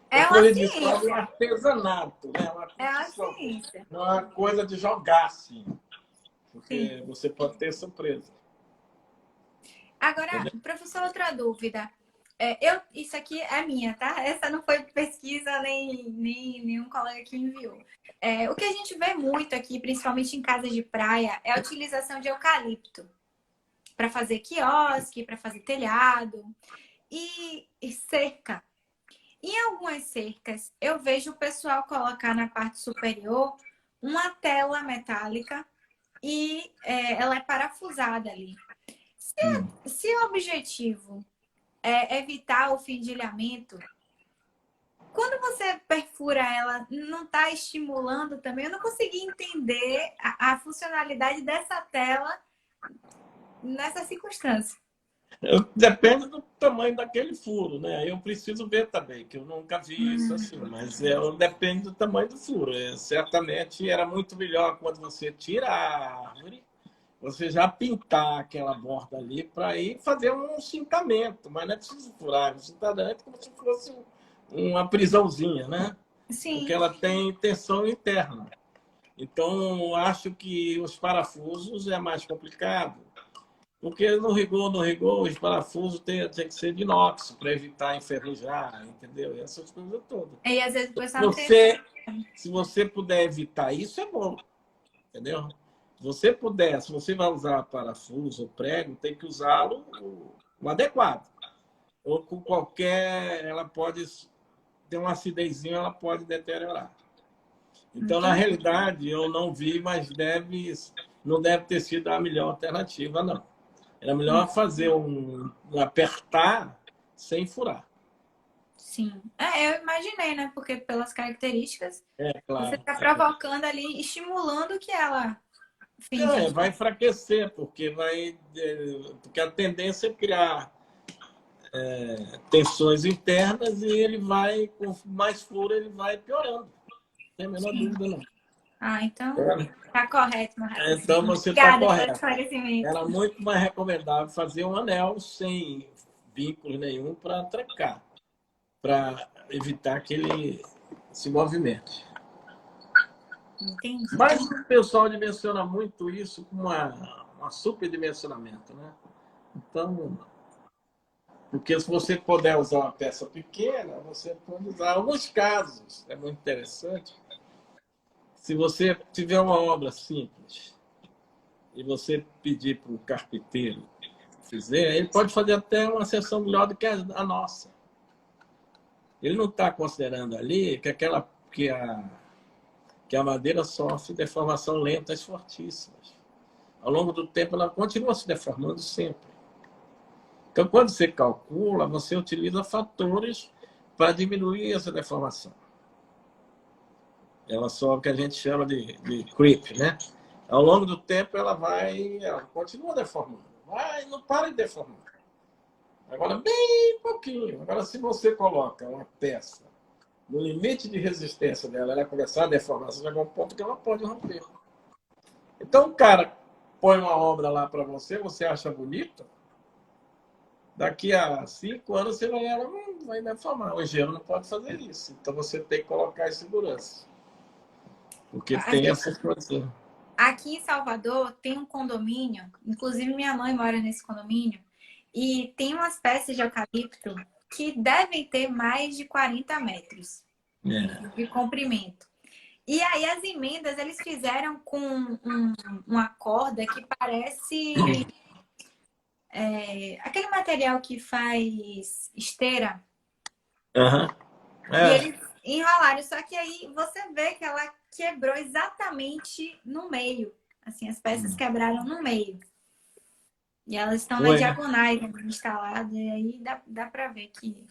É como uma ele disse, um ciência. artesanato, né? Uma É uma construção. ciência. Não é uma coisa de jogar assim, Sim. porque você pode ter surpresa. Agora, Entendeu? professor, outra dúvida. Isso aqui é minha, tá? Essa não foi pesquisa nem nenhum colega que enviou. O que a gente vê muito aqui, principalmente em casas de praia, é a utilização de eucalipto para fazer quiosque, para fazer telhado e cerca. Em algumas cercas, eu vejo o pessoal colocar na parte superior uma tela metálica e ela é parafusada ali. Se o objetivo é evitar o findilhamento, quando você perfura ela, não está estimulando também? Eu não consegui entender a funcionalidade dessa tela nessa circunstância. Depende do tamanho daquele furo, né? Eu preciso ver também, que eu nunca vi isso assim, mas depende do tamanho do furo. Certamente era muito melhor quando você tira a árvore, você já pintar aquela borda ali para ir fazer um cintamento, mas não é preciso furar, um cintamento é como se fosse uma prisãozinha, né? Porque Sim, ela tem tensão interna. Então, acho que os parafusos é mais complicado. Porque no rigor, os parafusos tem que ser de inox para evitar enferrujar, entendeu? E essas coisas todas. e às vezes o pessoal não tem. Você, se você puder evitar isso, é bom, entendeu? Se você puder, se você vai usar parafuso ou prego, tem que usá-lo o adequado. Ou com qualquer, ela pode ter uma acidezinha, ela pode deteriorar. Então, na Entendi. realidade, eu não vi, mas não deve ter sido a melhor alternativa, não. Era melhor fazer um apertar sem furar. Sim. Eu imaginei, né? Porque pelas características, É, você claro. está provocando ali, estimulando que ela finde. Vai enfraquecer, porque a tendência é criar tensões internas e ele vai, com mais furo, ele vai piorando. Não tem a menor Sim. dúvida, não. Então tá correto meu Então raciocínio. você está Obrigada pelo correto. esclarecimento. Era muito mais recomendável fazer um anel sem vínculo nenhum para trancar, para evitar que ele se movimente. Entendi. Mas o pessoal dimensiona muito isso com uma superdimensionamento, né? Então, porque se você puder usar uma peça pequena, você pode usar. Alguns casos, é muito interessante, se você tiver uma obra simples e você pedir para o carpinteiro fizer, ele pode fazer até uma seção melhor do que a nossa. Ele não está considerando ali que a madeira sofre deformação lentas fortíssimas. Ao longo do tempo, ela continua se deformando sempre. Então, quando você calcula, você utiliza fatores para diminuir essa deformação. Ela sofre o que a gente chama de creep, né? Ao longo do tempo, ela continua deformando. Não para de deformar. Agora, bem pouquinho. Agora, se você coloca uma peça no limite de resistência dela, ela começar a deformar, você chega a um ponto que ela pode romper. Então, o cara põe uma obra lá para você, você acha bonito, daqui a 5 anos você vai deformar. O engenheiro não pode fazer isso. Então, você tem que colocar em segurança. Porque tem essas coisas. Aqui em Salvador tem um condomínio, inclusive minha mãe mora nesse condomínio, e tem umas peças de eucalipto que devem ter mais de 40 metros de comprimento. E aí as emendas eles fizeram com uma corda que parece aquele material que faz esteira. Uhum. E eles enrolaram, só que aí você vê que ela quebrou exatamente no meio. Assim, as peças quebraram no meio. E elas estão nas diagonais instaladas, e aí dá para ver que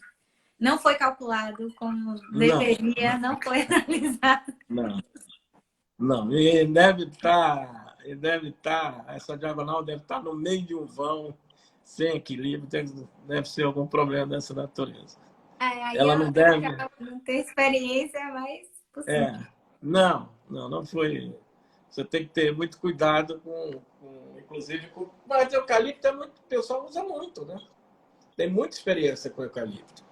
não foi calculado como deveria, não foi analisado. Não. Não, essa diagonal deve estar no meio de um vão, sem equilíbrio, deve ser algum problema dessa natureza. Aí Ela não deve. não ter experiência, mas possível. Não foi. Você tem que ter muito cuidado inclusive mas eucalipto o pessoal usa muito, né? Tem muita experiência com eucalipto.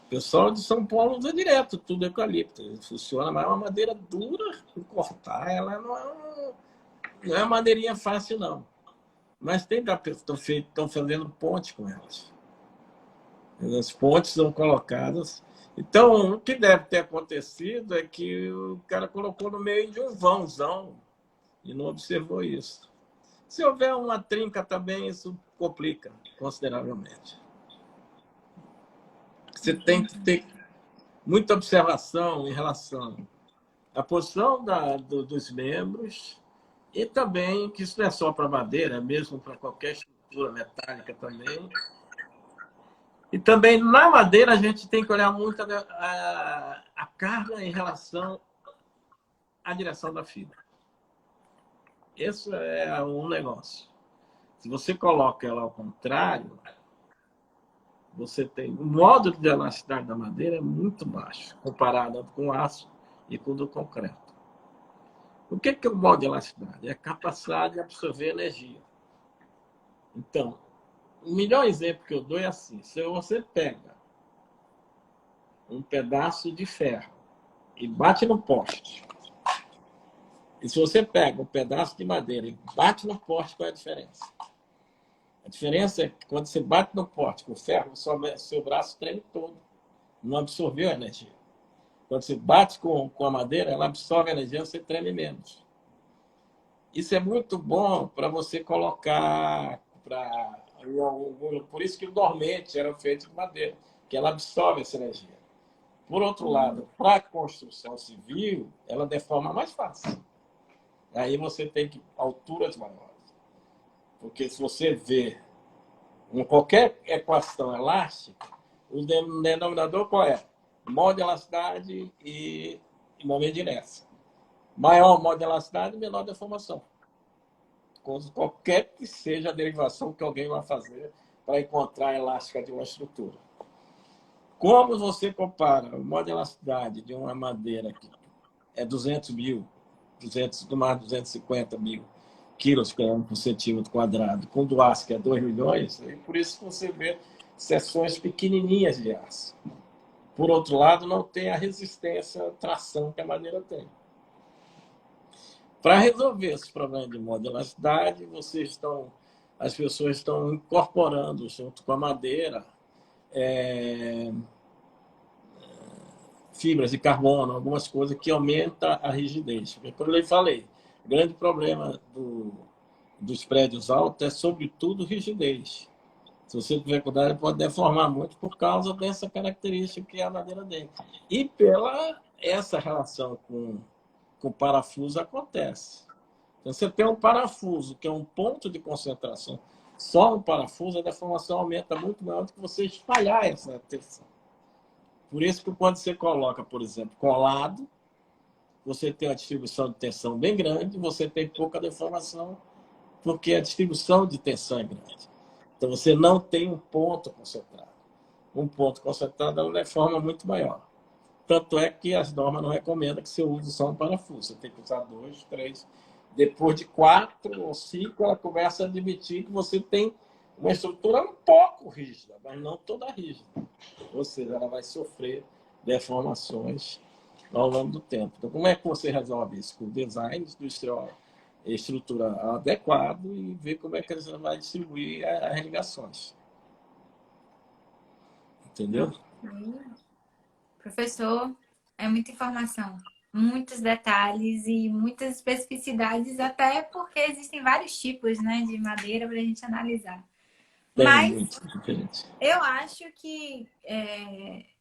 O pessoal de São Paulo usa direto tudo eucalipto. Funciona, mas é uma madeira dura de cortar. Ela não é uma madeirinha fácil, não. Mas estão fazendo ponte com elas. As pontes são colocadas. Então, o que deve ter acontecido é que o cara colocou no meio de um vãozão e não observou isso. Se houver uma trinca também, isso complica consideravelmente. Você tem que ter muita observação em relação à posição dos membros e também que isso não é só para madeira, é mesmo para qualquer estrutura metálica também. E também na madeira a gente tem que olhar muito a carga em relação à direção da fibra. Esse é um negócio. Se você coloca ela ao contrário, você tem o módulo de elasticidade da madeira é muito baixo comparado com o aço e com o do concreto. O que é o módulo de elasticidade? É a capacidade de absorver energia. Então, o melhor exemplo que eu dou é assim: se você pega um pedaço de ferro e bate no poste, e se você pega um pedaço de madeira e bate no poste, qual é a diferença? A diferença é que quando você bate no poste com o ferro, o seu braço treme todo. Não absorveu a energia. Quando você bate com a madeira, ela absorve a energia, você treme menos. Isso é muito bom para você colocar... Por isso que o dormente era feito de madeira, que ela absorve essa energia. Por outro lado, para a construção civil, ela deforma mais fácil. Aí você tem alturas maiores. Porque se você vê em qualquer equação elástica, o denominador qual é? Modo de elasticidade e momento de inércia. Maior modo de elasticidade, menor deformação. Qualquer que seja a derivação que alguém vai fazer para encontrar a elástica de uma estrutura. Como você compara o modo de elasticidade de uma madeira que é 200 mil, no mais 250 mil quilos por centímetro quadrado, com do aço, que é 2 milhões, e por isso que você vê seções pequenininhas de aço. Por outro lado, não tem a resistência, a tração que a madeira tem. Para resolver esse problema de modularidade, as pessoas estão incorporando, junto com a madeira, fibras de carbono, algumas coisas que aumentam a rigidez. Porque, como eu falei, o grande problema dos prédios altos é, sobretudo, rigidez. Se você tiver cuidado, pode deformar muito por causa dessa característica que é a madeira dele. E pela essa relação com o parafuso acontece. Então, você tem um parafuso, que é um ponto de concentração, só um parafuso, a deformação aumenta muito maior do que você espalhar essa tensão. Por isso que quando você coloca, por exemplo, colado, você tem uma distribuição de tensão bem grande, você tem pouca deformação, porque a distribuição de tensão é grande. Então, você não tem um ponto concentrado. Um ponto concentrado é uma deforma muito maior. Tanto é que as normas não recomendam que você use só um parafuso. Você tem que usar 2, 3. Depois de 4 ou 5, ela começa a admitir que você tem uma estrutura um pouco rígida, mas não toda rígida. Ou seja, ela vai sofrer deformações ao longo do tempo. Então, como é que você resolve isso? Com design industrial, estrutura adequado e ver como é que você vai distribuir as ligações. Entendeu? Professor, é muita informação, muitos detalhes e muitas especificidades, até porque existem vários tipos, né, de madeira para a gente analisar. Tem Mas muito diferente. eu acho que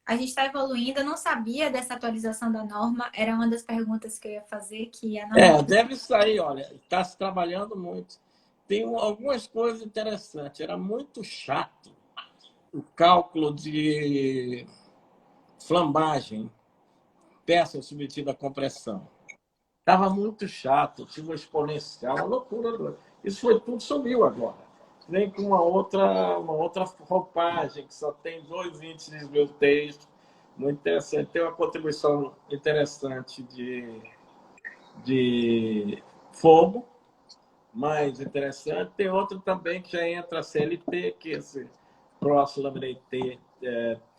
a gente está evoluindo. Eu não sabia dessa atualização da norma. Era uma das perguntas que eu ia fazer, que a norma... Deve sair, olha, está se trabalhando muito. Tem algumas coisas interessantes. Era muito chato o cálculo de flambagem, peça submetida à compressão. Estava muito chato, tinha uma exponencial, uma loucura. Isso foi tudo, sumiu agora. Vem com uma outra roupagem, que só tem 2 índices de texto. Muito interessante. Tem uma contribuição interessante de fogo, mais interessante. Tem outro também que já entra a CLT, que é esse Cross Laminated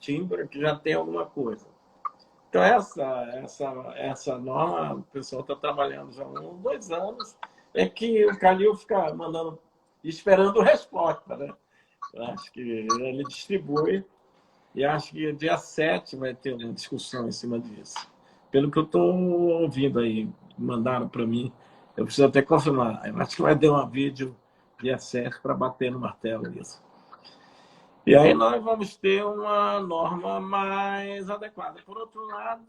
Timber, que já tem alguma coisa. Então, essa norma, o pessoal está trabalhando já há 2 anos. É que o Calil fica mandando, esperando resposta, né? Eu acho que ele distribui E acho que dia 7 vai ter uma discussão em cima disso. Pelo que eu estou ouvindo aí, mandaram para mim, eu preciso até confirmar. Eu acho que vai ter um vídeo dia 7 para bater no martelo isso. E aí nós vamos ter uma norma mais adequada. Por outro lado,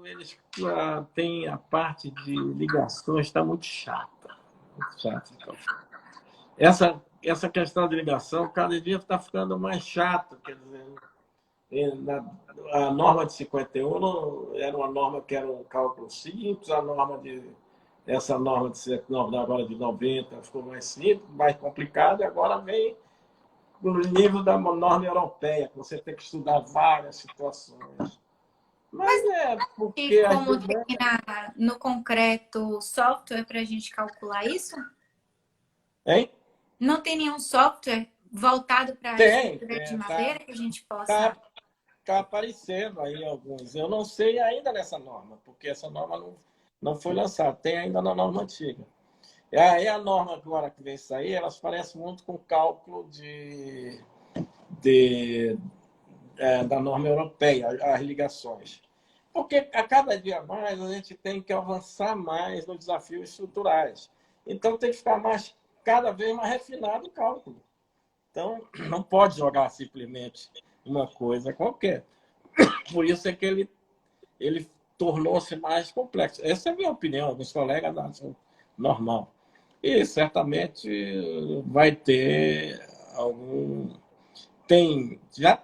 eles têm a parte de ligações, está muito chata. Muito chata. Então. Essa questão de ligação, cada dia está ficando mais chato. Quer dizer, a norma de 51 era uma norma que era um cálculo simples, essa norma agora de 90 ficou mais simples, mais complicada, e agora vem no nível da norma europeia, que você tem que estudar várias situações. Mas é E porque como tem no concreto software para a gente calcular isso? Hein? Não tem nenhum software voltado para a estrutura de madeira que a gente possa... Tá aparecendo aí alguns. Eu não sei ainda nessa norma, porque essa norma não foi lançada. Tem ainda na norma antiga. E aí a norma agora que vem sair, elas parecem muito com o cálculo da norma europeia, as ligações. Porque a cada dia mais a gente tem que avançar mais nos desafios estruturais. Então tem que ficar cada vez mais refinado o cálculo. Então não pode jogar simplesmente uma coisa qualquer. Por isso é que ele tornou-se mais complexo. Essa é a minha opinião, alguns colegas acham normal. E certamente vai ter algum. Já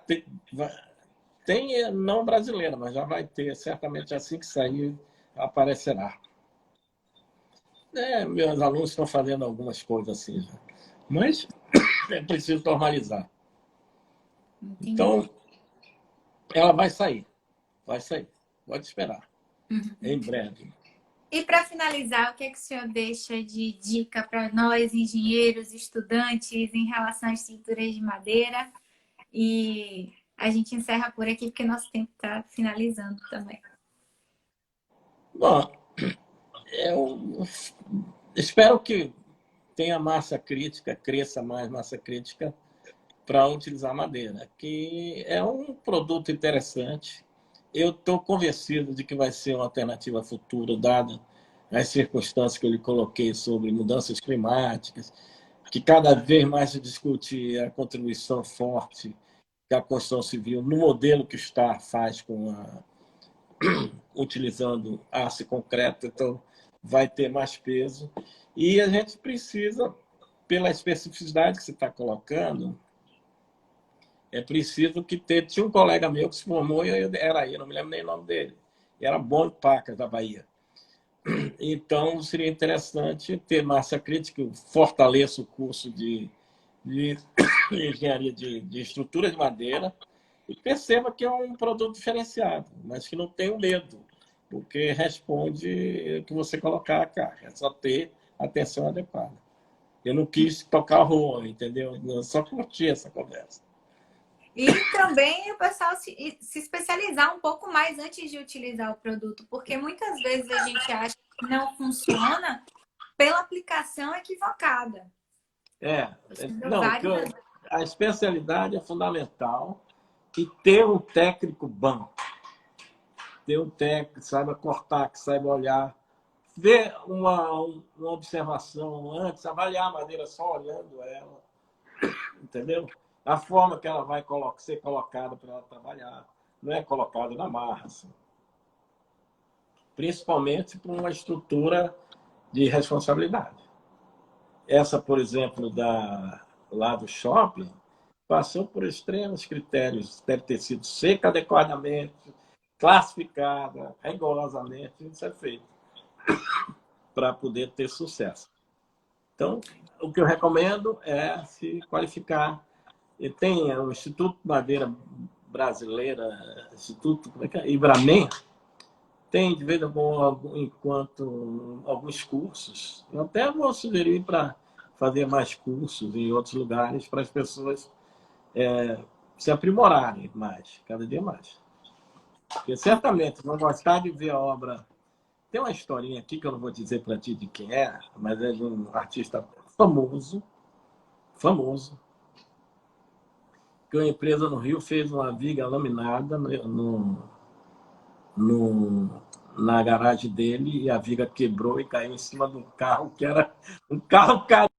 tem não brasileira, mas já vai ter, certamente assim que sair, aparecerá. Meus alunos estão fazendo algumas coisas assim já. Mas é preciso normalizar. Entendi. Então, ela vai sair. Vai sair. Pode esperar. Em breve. E para finalizar, o que é que o senhor deixa de dica para nós, engenheiros, estudantes, em relação às estruturas de madeira? E a gente encerra por aqui, porque nosso tempo está finalizando também. Bom, eu espero que tenha massa crítica, cresça mais massa crítica para utilizar madeira, que é um produto interessante. Eu estou convencido de que vai ser uma alternativa futura, dada as circunstâncias que eu lhe coloquei sobre mudanças climáticas, que cada vez mais se discute a contribuição forte que a construção civil, no modelo que está, faz utilizando aço e concreto, então vai ter mais peso. E a gente precisa, pela especificidade que você está colocando, é preciso que tinha um colega meu que se formou e era aí, não me lembro nem o nome dele. E era bom de Pacas, da Bahia. Então, seria interessante ter massa crítica, que fortaleça o curso de engenharia de estrutura de madeira e perceba que é um produto diferenciado, mas que não tem medo, porque responde o que você colocar a carga, é só ter atenção adequada. Eu não quis tocar o rolo, entendeu? Eu só curti essa conversa. E também o pessoal se especializar um pouco mais antes de utilizar o produto, porque muitas vezes a gente acha que não funciona pela aplicação equivocada. Não, a especialidade é fundamental e ter um técnico bom, ter um técnico que saiba cortar, que saiba olhar, ver uma observação antes, avaliar a madeira só olhando ela, entendeu? A forma que ela vai ser colocada para ela trabalhar, não é colocada na marra, assim. Principalmente para uma estrutura de responsabilidade. Essa, por exemplo, lá do shopping, passou por extremos critérios. Deve ter sido seca adequadamente, classificada, rigorosamente, isso é feito para poder ter sucesso. Então, o que eu recomendo é se qualificar. E tem o Instituto Madeira Brasileira, Instituto, como é que é? Ibramen, tem de vez em quando alguns cursos. Eu até vou sugerir para fazer mais cursos em outros lugares para as pessoas se aprimorarem mais, cada dia mais. Porque certamente vão gostar de ver a obra. Tem uma historinha aqui que eu não vou dizer para ti de quem é, mas é de um artista famoso, que uma empresa no Rio fez uma viga laminada na garagem dele e a viga quebrou e caiu em cima de um carro que era um carro caro.